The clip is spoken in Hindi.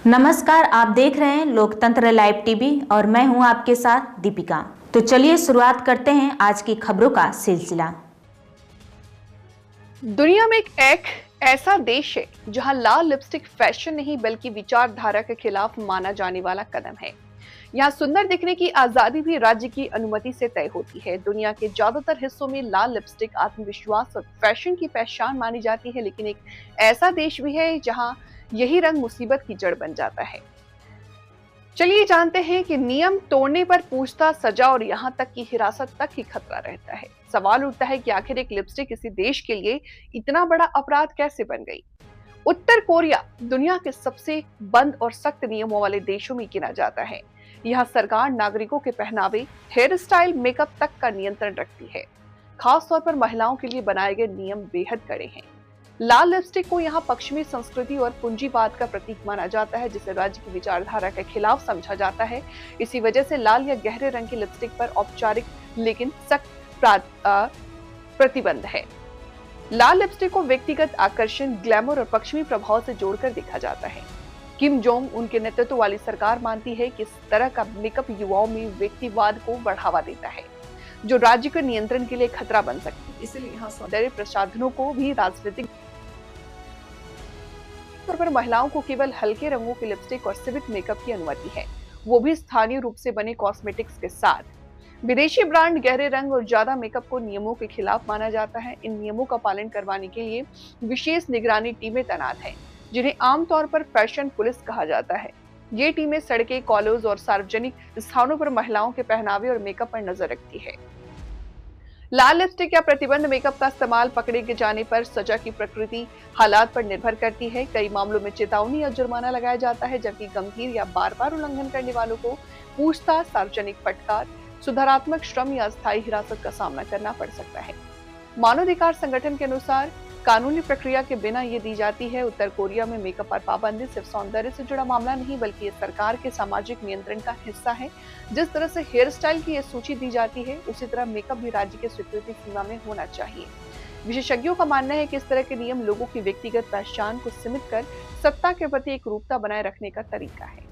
नमस्कार, आप देख रहे हैं लोकतंत्र लाइव टीवी और मैं हूं आपके साथ दीपिका। तो चलिए शुरुआत करते हैं आज की खबरों का सिलसिला। दुनिया में एक ऐसा देश है जहां लाल लिपस्टिक फैशन नहीं बल्कि विचारधारा के खिलाफ माना जाने वाला कदम है। यहाँ सुंदर दिखने की आजादी भी राज्य की अनुमति से तय होती है। दुनिया के ज्यादातर हिस्सों में लाल लिपस्टिक आत्मविश्वास और फैशन की पहचान मानी जाती है, लेकिन एक ऐसा देश भी है जहां यही रंग मुसीबत की जड़ बन जाता है। चलिए जानते हैं कि नियम तोड़ने पर पूछताछ, सजा और यहां तक की हिरासत तक ही खतरा रहता है। सवाल उठता है कि आखिर एक लिपस्टिक किसी देश के लिए इतना बड़ा अपराध कैसे बन गई। उत्तर कोरिया दुनिया के सबसे बंद और सख्त नियमों वाले देशों में गिना जाता है। यहाँ सरकार नागरिकों के पहनावे, हेयर स्टाइल, मेकअप तक का नियंत्रण रखती है। खास तौर पर महिलाओं के लिए बनाए गए नियम बेहद कड़े हैं। लाल लिपस्टिक को यहाँ पश्चिमी संस्कृति और पूंजीवाद का प्रतीक माना जाता है, जिसे राज्य की विचारधारा के खिलाफ समझा जाता है। इसी वजह से लाल या गहरे रंग की लिपस्टिक पर औपचारिक लेकिन सख्त प्रतिबंध है। लाल लिपस्टिक को व्यक्तिगत आकर्षण, ग्लैमर और पश्चिमी प्रभाव से जोड़कर देखा जाता है। किम जोंग उनके नेतृत्व वाली सरकार मानती है कि इस तरह का मेकअप युवाओं में व्यक्तिवाद को बढ़ावा देता है, जो राज्य के नियंत्रण के लिए खतरा बन सकती है। इसलिए यहाँ सौंदर्य प्रसाधनों को भी राजनीतिक तौर पर महिलाओं को केवल हल्के रंगों की लिपस्टिक और सिविक मेकअप की अनुमति है, वो भी स्थानीय रूप से बने कॉस्मेटिक्स के साथ। विदेशी ब्रांड गहरे रंग और ज्यादा मेकअप को नियमों के खिलाफ माना जाता है। इन नियमों का पालन करवाने के लिए विशेष निगरानी टीमें तैनात हैं, जिन्हें आमतौर पर फैशन पुलिस कहा जाता है। ये टीमें सड़कें, कॉलेज और सार्वजनिक स्थानों पर महिलाओं के पहनावे और मेकअप पर नजर रखती है। लाल लिपस्टिक या प्रतिबंध मेकअप का इस्तेमाल पकड़े जाने पर सजा की प्रकृति हालात पर निर्भर करती है। कई मामलों में चेतावनी या जुर्माना लगाया जाता है, जबकि गंभीर या बार बार उल्लंघन करने वालों को पूछताछ, सार्वजनिक फटकार, सुधारात्मक श्रम या अस्थायी हिरासत का सामना करना पड़ सकता है। मानवाधिकार संगठन के अनुसार कानूनी प्रक्रिया के बिना ये दी जाती है। उत्तर कोरिया में मेकअप पर पाबंदी सिर्फ सौंदर्य से जुड़ा मामला नहीं, बल्कि ये सरकार के सामाजिक नियंत्रण का हिस्सा है। जिस तरह से हेयर स्टाइल की ये सूची दी जाती है, उसी तरह मेकअप भी राज्य की स्वीकृति सीमा में होना चाहिए। विशेषज्ञों का मानना है कि इस तरह के नियम लोगों की व्यक्तिगत पहचान को सीमित कर सत्ता के प्रति एक रूपता बनाए रखने का तरीका है।